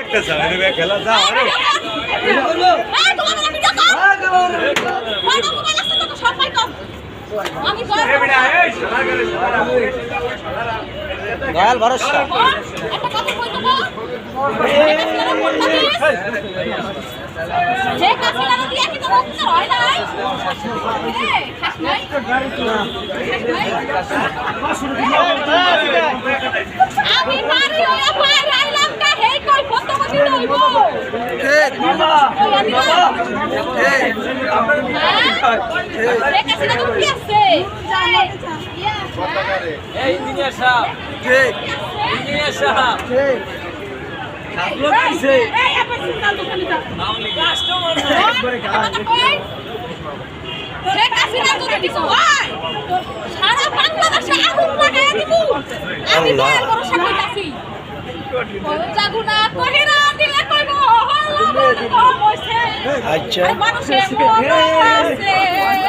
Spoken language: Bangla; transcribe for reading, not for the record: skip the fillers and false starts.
খেলা যা দয়াল ভরসা ইঞ্জিনিয়ার সাহেব ইঞ্জিনিয়ার সাহেব সারা বাংলাদেশে আগুন লাগাই দিব আমি দয়াল ভরসা কইতাছি জাগুনা কহিরা দিলে কইব হল আচ্ছা মানুষের মন আছে